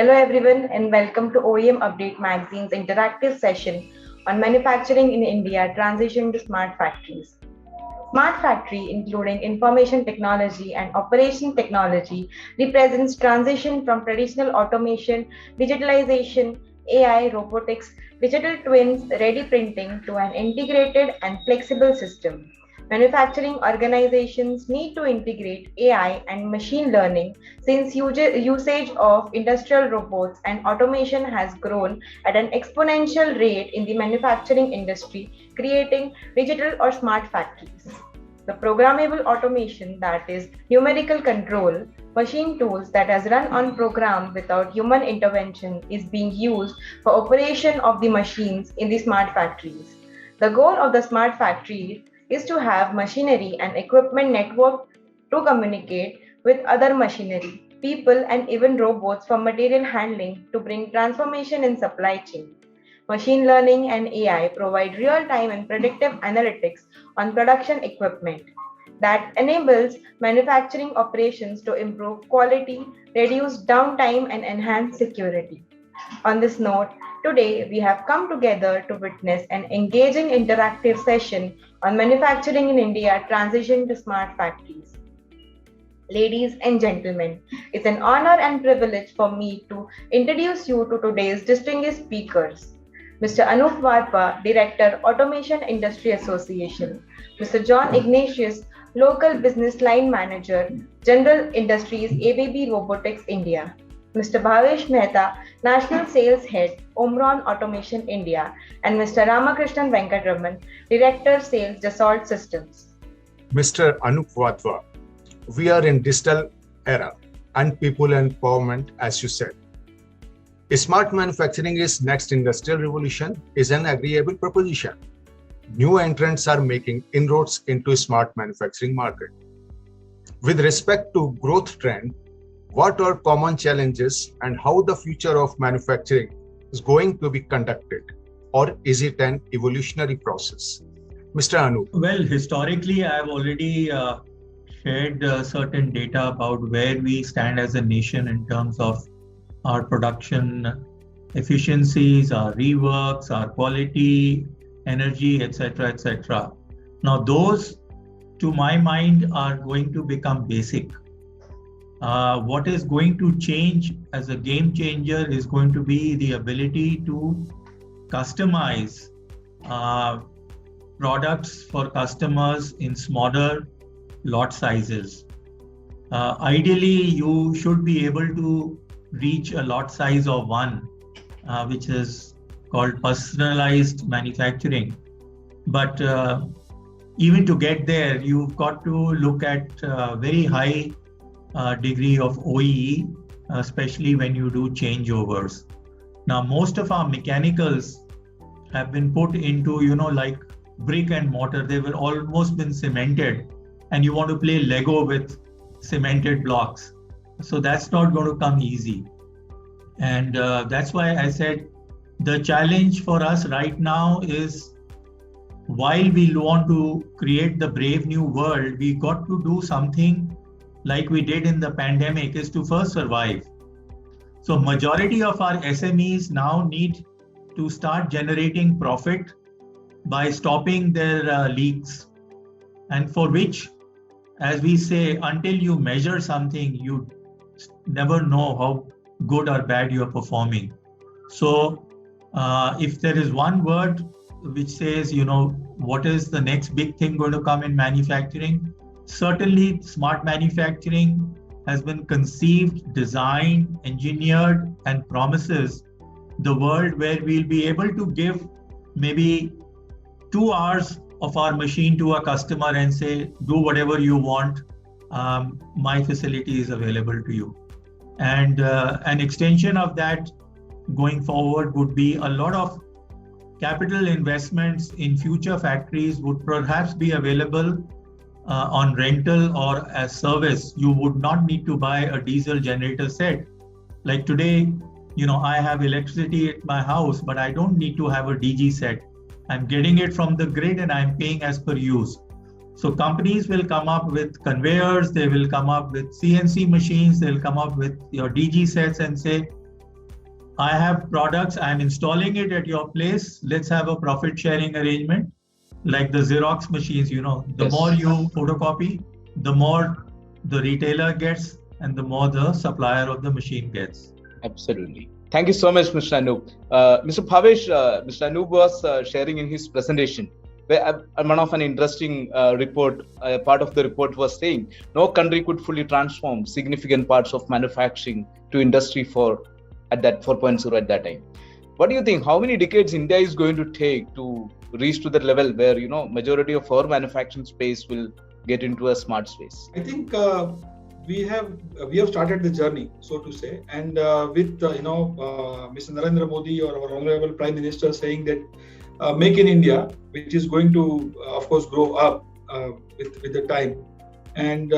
Hello everyone and welcome to OEM Update Magazine's interactive session on manufacturing in India transition to smart factories. Smart factory, including information technology and operation technology, represents transition from traditional automation, digitalization, AI, robotics, digital twins, 3D printing to an integrated and flexible system. Manufacturing organizations need to integrate AI and machine learning since usage of industrial robots and automation has grown at an exponential rate in the manufacturing industry, creating digital or smart factories. The programmable automation, that is numerical control, machine tools that has run on program without human intervention is being used for operation of the machines in the smart factories. The goal of the smart factory is to have machinery and equipment network to communicate with other machinery, people and even robots for material handling to bring transformation in supply chain. Machine learning and AI provide real-time and predictive analytics on production equipment that enables manufacturing operations to improve quality, reduce downtime, and enhance security. On this note, today we have come together to witness an engaging interactive session on manufacturing in India transition to smart factories. Ladies and gentlemen, it's an honor and privilege for me to introduce you to today's distinguished speakers. Mr. Anup Wadhwa, Director, Automation Industry Association, Mr. John Ignatius, Local Business Line Manager, General Industries ABB Robotics India, Mr. Bhavesh Mehta, National Sales Head, Omron Automation India, and Mr. Ramakrishnan Venkatraman, Director Sales Dassault Systems. Mr. Anup Wadhwa, we are in digital era and people empowerment, as you said. Smart manufacturing is next industrial revolution is an agreeable proposition. New entrants are making inroads into smart manufacturing market. With respect to growth trend, what are common challenges and how the future of manufacturing is going to be conducted, or is it an evolutionary process? Mr. Anup. Well, historically, I have already shared certain data about where we stand as a nation in terms of our production efficiencies, our reworks, our quality, energy, etc., etc. Now, those, to my mind, are going to become basic. What is going to change as a game changer is going to be the ability to customize products for customers in smaller lot sizes. Ideally, you should be able to reach a lot size of 1, which is called personalized manufacturing. But even to get there, you've got to look at very high degree of OEE, especially when you do changeovers. Now, most of our mechanicals have been put into, like brick and mortar. They were almost been cemented, and you want to play Lego with cemented blocks. So that's not going to come easy. And that's why I said the challenge for us right now is, while we want to create the brave new world, we got to do something like we did in the pandemic, is to first survive. So majority of our SMEs now need to start generating profit by stopping their leaks, and for which, as we say, until you measure something, you never know how good or bad you are performing. So if there is one word which says, what is the next big thing going to come in manufacturing? Certainly, smart manufacturing has been conceived, designed, engineered, and promises the world where we'll be able to give maybe 2 hours of our machine to a customer and say, do whatever you want. My facility is available to you. And an extension of that going forward would be a lot of capital investments in future factories would perhaps be available on rental or as service. You would not need to buy a diesel generator set. Like today, I have electricity at my house, but I don't need to have a DG set. I'm getting it from the grid and I'm paying as per use. So companies will come up with conveyors, they will come up with CNC machines, they'll come up with your DG sets and say, I have products, I'm installing it at your place. Let's have a profit sharing arrangement. Like the Xerox machines, the Yes. more you photocopy, the more the retailer gets and the more the supplier of the machine gets. Absolutely. Thank you so much, Mr. Anoop. Mr. Bhavesh, Mr. Anoop was sharing in his presentation where one of an interesting report, part of the report was saying no country could fully transform significant parts of manufacturing to industry at that 4.0 at that time. What do you think? How many decades India is going to take to reach to that level where majority of our manufacturing space will get into a smart space? I think we have started the journey, so to say, and with Mr. Narendra Modi or our honorable Prime Minister saying that make in India, which is going to of course grow up with the time, and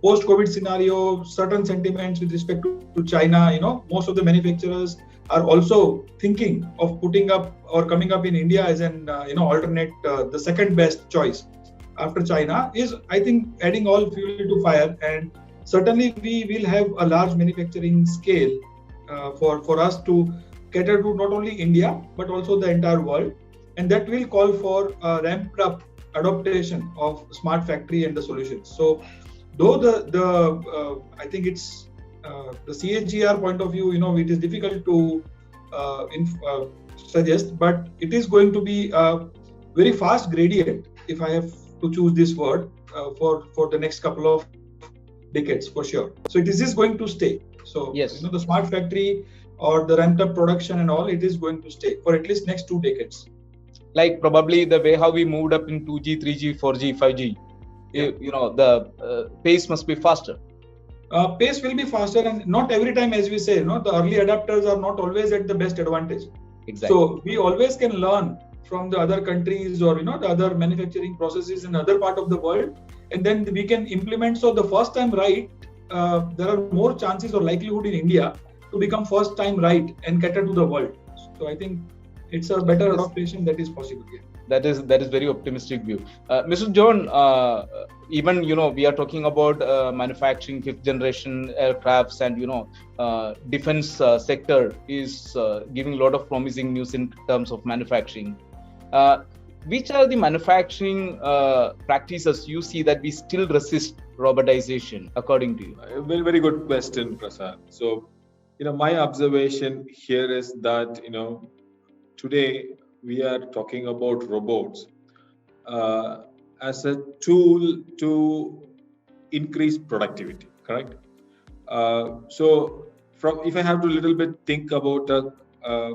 post-COVID scenario, certain sentiments with respect to China, most of the manufacturers are also thinking of putting up or coming up in India as an alternate, the second best choice after China is, I think, adding all fuel to fire. And certainly we will have a large manufacturing scale for us to cater to not only India but also the entire world, and that will call for a ramped up adaptation of smart factory and the solutions. So though the I think it's the CSGR point of view, it is difficult to suggest, but it is going to be a very fast gradient, if I have to choose this word, for the next couple of decades for sure. So this is going to stay. So yes, the smart factory or the ramped up production and all, it is going to stay for at least next 2 decades. Like probably the way how we moved up in 2G, 3G, 4G, 5G, the pace must be faster. Pace will be faster, and not every time, as we say, the early adapters are not always at the best advantage. Exactly. So we always can learn from the other countries or the other manufacturing processes in other part of the world, and then we can implement. So the first time right, there are more chances or likelihood in India to become first time right and cater to the world. So I think it's a better adaptation that is possible here. That is very optimistic view. Mr. John, even we are talking about manufacturing 5th generation aircrafts, and defense sector is giving a lot of promising news in terms of manufacturing. Which are the manufacturing practices you see that we still resist robotization, according to you? Very, very good question, Prasad. So, my observation here is that, today we are talking about robots as a tool to increase productivity, correct? So, if I have to little bit think about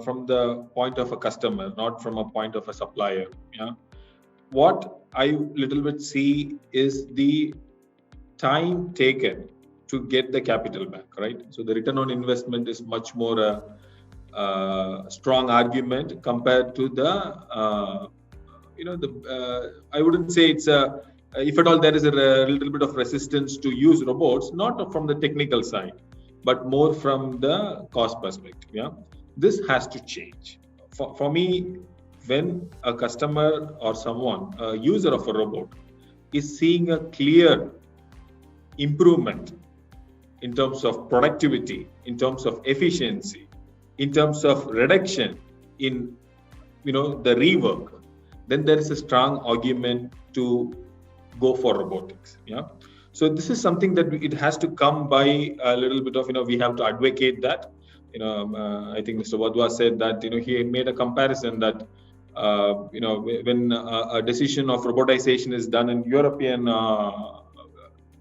from the point of a customer, not from a point of a supplier, what I little bit see is the time taken to get the capital back, right? So the return on investment is much more a strong argument compared to the, I wouldn't say it's if at all there is a little bit of resistance to use robots, not from the technical side, but more from the cost perspective. This has to change. For me, when a customer or someone, a user of a robot, is seeing a clear improvement in terms of productivity, in terms of efficiency, in terms of reduction in the rework, then there is a strong argument to go for robotics. So this is something that it has to come by a little bit of we have to advocate that. I think Mr. Wadhwa said that he made a comparison that when a decision of robotization is done in European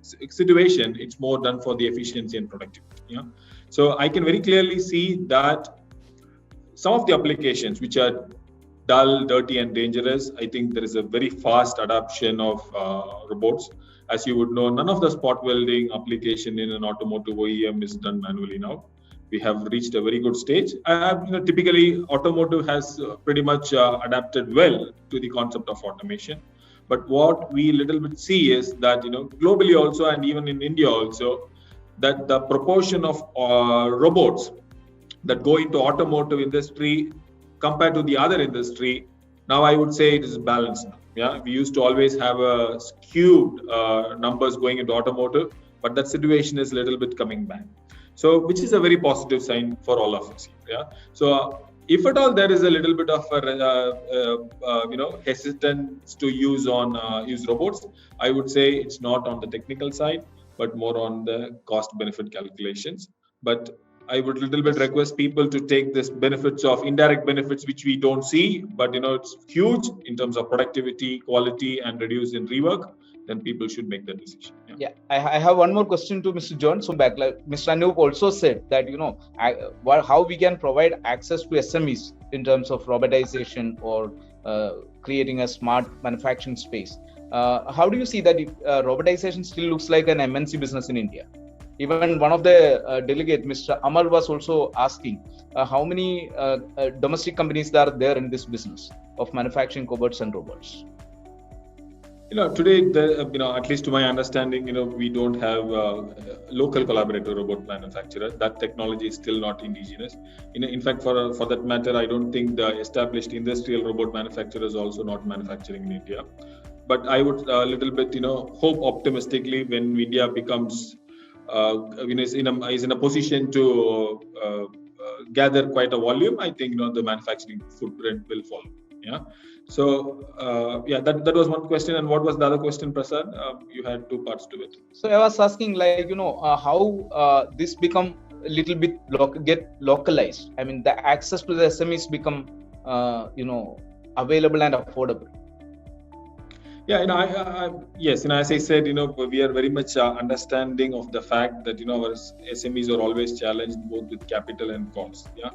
situation, it's more done for the efficiency and productivity. So I can very clearly see that some of the applications which are dull, dirty, and dangerous, I think there is a very fast adoption of robots. As you would know, none of the spot welding application in an automotive OEM is done manually now. We have reached a very good stage. Typically, automotive has pretty much adapted well to the concept of automation. But what we little bit see is that globally also, and even in India also, that the proportion of robots that go into automotive industry compared to the other industry, now I would say it is balanced. We used to always have a skewed numbers going into automotive, but that situation is a little bit coming back. So which is a very positive sign for all of us. Yeah. So if at all there is a little bit of hesitance to use robots, I would say it's not on the technical side, but more on the cost benefit calculations. But I would little bit request people to take this benefits of indirect benefits, which we don't see, but it's huge in terms of productivity, quality, and reduce in rework. Then people should make that decision. Yeah, I have one more question to Mr. John Sumbach. Like Mr. Anoop also said that how we can provide access to SMEs in terms of robotization or creating a smart manufacturing space. How do you see that robotization still looks like an MNC business in India? Even one of the delegate, Mr. Amar, was also asking how many domestic companies are there in this business of manufacturing cobots and robots. Today, at least to my understanding, we don't have local collaborative robot manufacturers. That technology is still not indigenous. In fact, for that matter, I don't think the established industrial robot manufacturers also not manufacturing in India. But I would little bit, hope optimistically when India becomes, is in a position to gather quite a volume. I think the manufacturing footprint will follow. Yeah. So that was one question. And what was the other question, Prasad? You had two parts to it. So I was asking how this become a little bit get localized. I mean, the access to the SMEs become available and affordable. Yeah, yes, as I said, we are very much understanding of the fact that our SMEs are always challenged both with capital and cost. Yeah.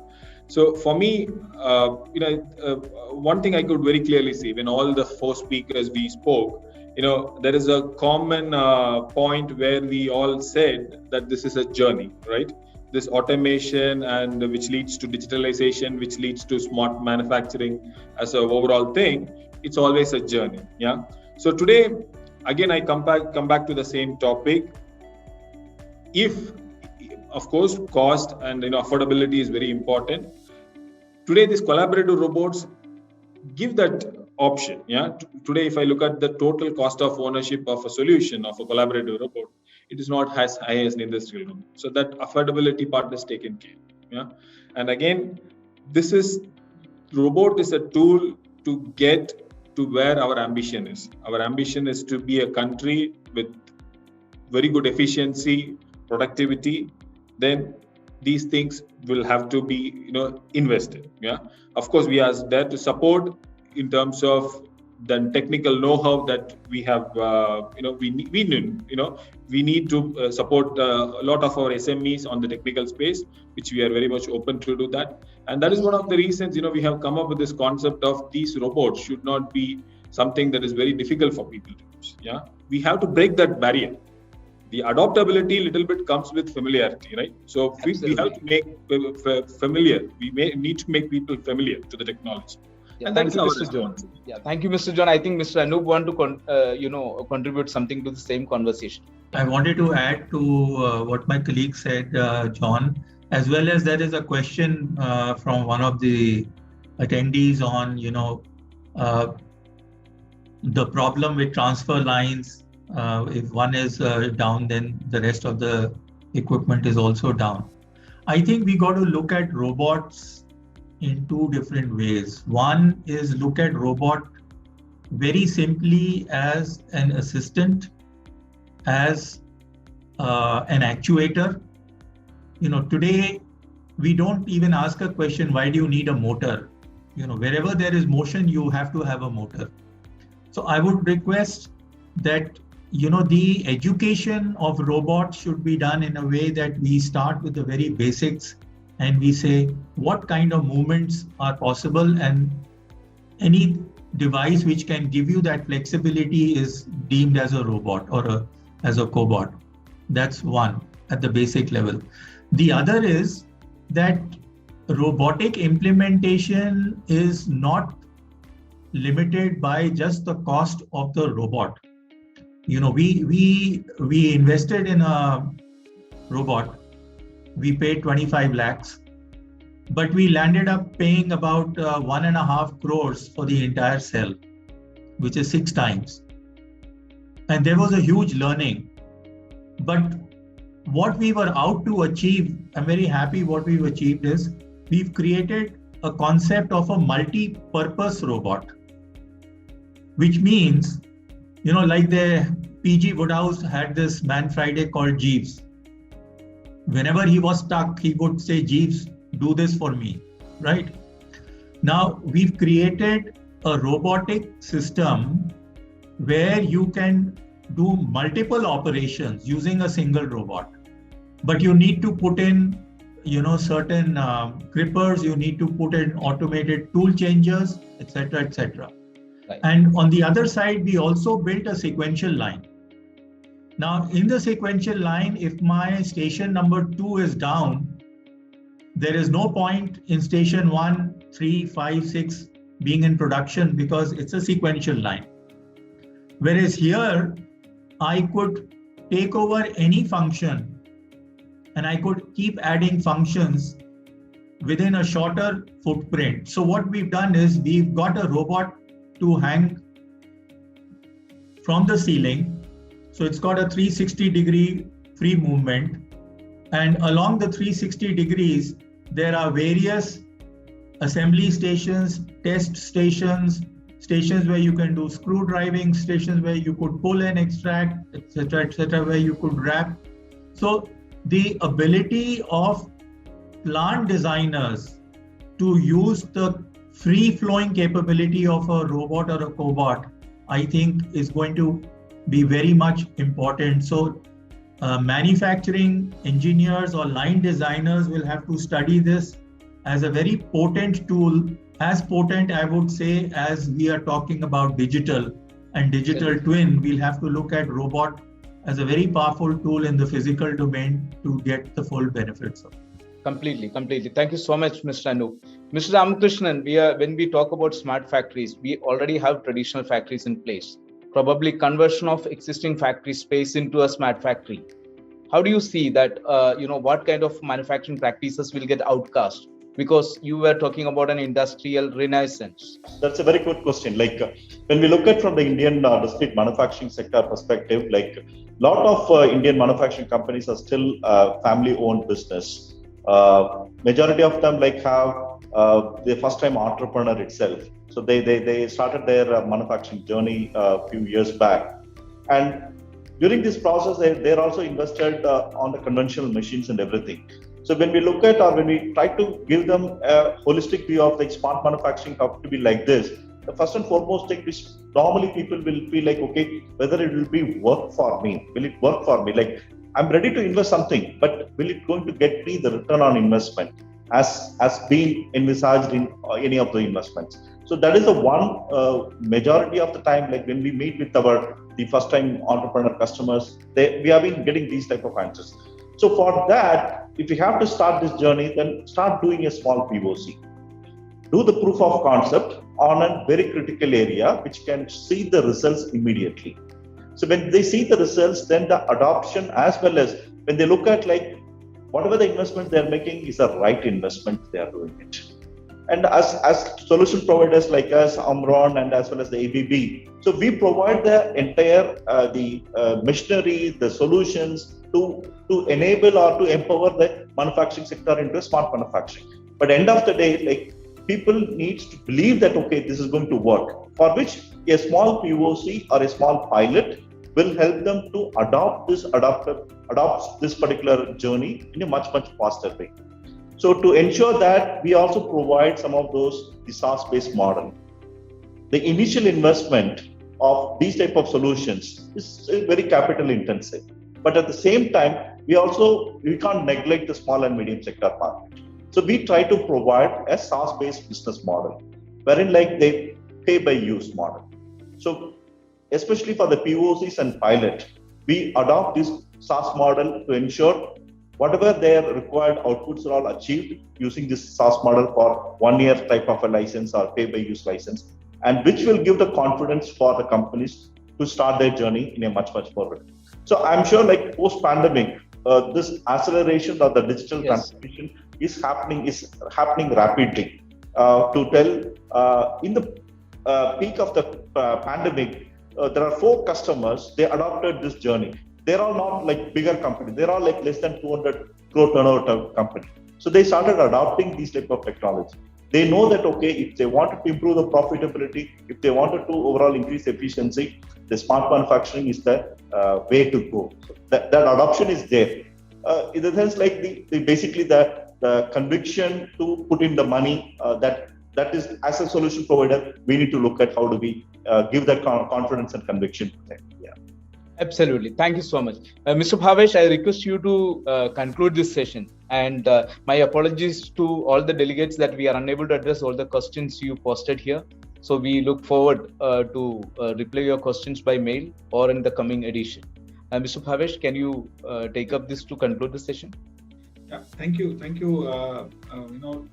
So for me, one thing I could very clearly see when all the four speakers we spoke, there is a common point where we all said that this is a journey, right? This automation and which leads to digitalization, which leads to smart manufacturing as an overall thing. It's always a journey. Yeah. So today, again, I come back to the same topic. If, of course, cost and affordability is very important. Today, these collaborative robots give that option. Yeah. Today, if I look at the total cost of ownership of a solution of a collaborative robot, it is not as high as an industrial robot. So that affordability part is taken care. Yeah. And again, robot is a tool to get to where our ambition is. Our ambition is to be a country with very good efficiency, productivity. Then these things will have to be, invested. Yeah. Of course, we are there to support in terms of the technical know-how that we have. We need to support a lot of our SMEs on the technical space, which we are very much open to do that. And that is one of the reasons, we have come up with this concept of these robots should not be something that is very difficult for people to use. Yeah. We have to break that barrier. The adoptability little bit comes with familiarity, right? So we have to make familiar. We need to make people familiar to the technology. Yeah, thank you, Mr. John. Yeah, thank you, Mr. John. I think Mr. Anoop want to contribute something to the same conversation. I wanted to add to what my colleague said, John, as well as there is a question from one of the attendees on, the problem with transfer lines. If one is down, then the rest of the equipment is also down. I think we got to look at robots in two different ways. One is look at robot very simply as an assistant, as an actuator. Today we don't even ask a question, why do you need a motor? Wherever there is motion, you have to have a motor. So I would request that the education of robots should be done in a way that we start with the very basics and we say what kind of movements are possible, and any device which can give you that flexibility is deemed as a robot or as a cobot. That's one at the basic level. The other is that robotic implementation is not limited by just the cost of the robot. We invested in a robot. We paid 25 lakhs, but we landed up paying about 1.5 crores for the entire cell, which is 6 times. And there was a huge learning. But what we were out to achieve, I'm very happy what we've achieved is we've created a concept of a multi-purpose robot, which means, like the PG Woodhouse had this Man Friday called Jeeves. Whenever he was stuck, he would say, Jeeves, do this for me, right? Now, we've created a robotic system where you can do multiple operations using a single robot. But you need to put in, certain grippers, you need to put in automated tool changers, etc., etc. Right. And on the other side, we also built a sequential line. Now, in the sequential line, if my station number 2 is down, there is no point in station 1, 3, 5, 6 being in production because it's a sequential line. Whereas here, I could take over any function and I could keep adding functions within a shorter footprint. So what we've done is we've got a robot to hang from the ceiling. So it's got a 360-degree free movement. And along the 360 degrees, there are various assembly stations, test stations, stations where you can do screw driving, stations where you could pull and extract, etc., where you could wrap. So the ability of plant designers to use the free-flowing capability of a robot or a cobot, I think is going to be very much important. So manufacturing engineers or line designers will have to study this as a very potent tool, as potent, I would say, as we are talking about digital and digital twin. We'll have to look at robot as a very powerful tool in the physical domain to get the full benefits of it. Completely. Thank you so much, Mr. Anup. Mr. Ramakrishnan, when we talk about smart factories, we already have traditional factories in place. Probably conversion of existing factory space into a smart factory. How do you see that, what kind of manufacturing practices will get outcast? Because you were talking about an industrial renaissance. That's a very good question. When we look at from the Indian discrete manufacturing sector perspective, a lot of Indian manufacturing companies are still family-owned business. Majority of them have the first-time entrepreneur itself. So they started their manufacturing journey a few years back, and during this process, they're also invested on the conventional machines and everything. So when we look at, or when we try to give them a holistic view of smart manufacturing how to be like this, the first and foremost thing which normally people will feel okay, whether it will be work for me, will it work for me? I'm ready to invest something, but will it going to get me the return on investment as being envisaged in any of the investments? So that is the one majority of the time, when we meet with the first time entrepreneur customers, we have been getting these type of answers. So for that, if we have to start this journey, then start doing a small POC. Do the proof of concept on a very critical area, which can see the results immediately. So when they see the results, then the adoption, as well as when they look at whatever the investment they're making is the right investment, they are doing it. And as solution providers like us, Omron, and as well as the ABB, so we provide the entire machinery, the solutions to enable or to empower the manufacturing sector into smart manufacturing. But end of the day, people need to believe that this is going to work, for which a small POC or a small pilot will help them to adopt this particular journey in a much faster way. So to ensure that, we also provide some of the SaaS-based model. The initial investment of these type of solutions is very capital intensive, but at the same time, we can't neglect the small and medium sector market. So we try to provide a SaaS-based business model, wherein they pay by use model. So especially for the POCs and pilot, we adopt this SaaS model to ensure whatever their required outputs are all achieved using this SaaS model for 1 year type of a license or pay by use license, and which will give the confidence for the companies to start their journey in a much forward. So I'm sure post pandemic, this acceleration of the digital transformation is happening rapidly. To tell, in the peak of the pandemic, there are 4 customers, they adopted this journey. They're all not like bigger companies. They're all like less than 200 crore turnover company. So they started adopting these type of technology. They know that, okay, if they wanted to improve the profitability, if they wanted to overall increase efficiency, the smart manufacturing is the way to go. So that adoption is there. In the sense, like basically the conviction to put in the money, that is, as a solution provider, we need to look at how do we give that confidence and conviction to them. Yeah. Absolutely. Thank you so much. Mr. Bhavesh, I request you to conclude this session. And my apologies to all the delegates that we are unable to address all the questions you posted here. So we look forward to reply your questions by mail or in the coming edition. Mr. Bhavesh, can you take up this to conclude the session? Yeah, thank you. To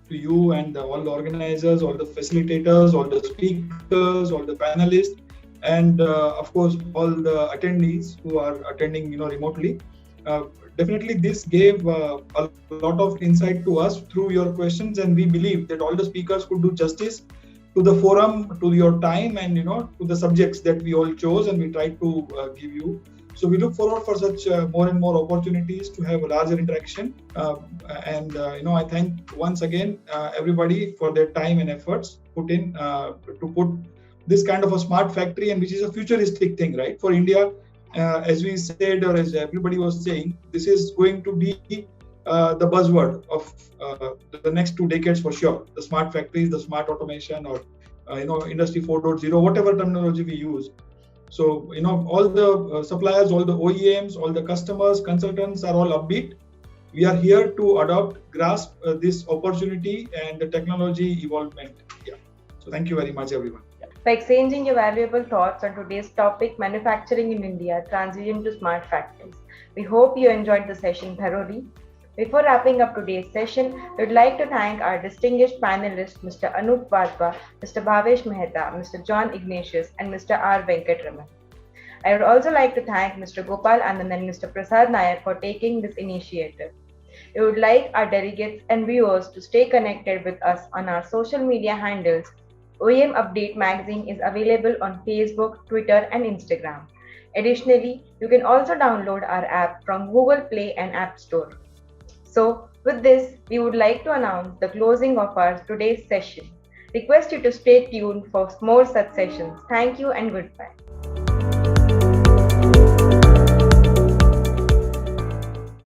you and all the organizers, all the facilitators, all the speakers, all the panelists, and of course all the attendees who are attending remotely. Definitely this gave a lot of insight to us through your questions, and we believe that all the speakers could do justice to the forum, to your time, and to the subjects that we all chose and we tried to give you. So we look forward for such more and more opportunities to have a larger interaction. I thank once again everybody for their time and efforts put in to put this kind of a smart factory, and which is a futuristic thing, right? For India, as we said, or as everybody was saying, this is going to be the buzzword of the next 2 decades for sure. The smart factories, the smart automation, or Industry 4.0, whatever terminology we use. So all the suppliers, all the OEMs, all the customers, consultants are all upbeat. We are here to grasp this opportunity and the technology evolvement. Yeah. So thank you very much, everyone. For exchanging your valuable thoughts on today's topic, manufacturing in India, transition to smart factories. We hope you enjoyed the session thoroughly. Before wrapping up today's session, we would like to thank our distinguished panelists, Mr. Anup Vatva, Mr. Bhavesh Mehta, Mr. John Ignatius, and Mr. R. Venkatraman. I would also like to thank Mr. Gopal Anand and Mr. Prasad Nair for taking this initiative. We would like our delegates and viewers to stay connected with us on our social media handles. OEM Update magazine is available on Facebook, Twitter, and Instagram. Additionally, you can also download our app from Google Play and App Store. So, with this, we would like to announce the closing of our today's session. Request you to stay tuned for more such sessions. Thank you and goodbye.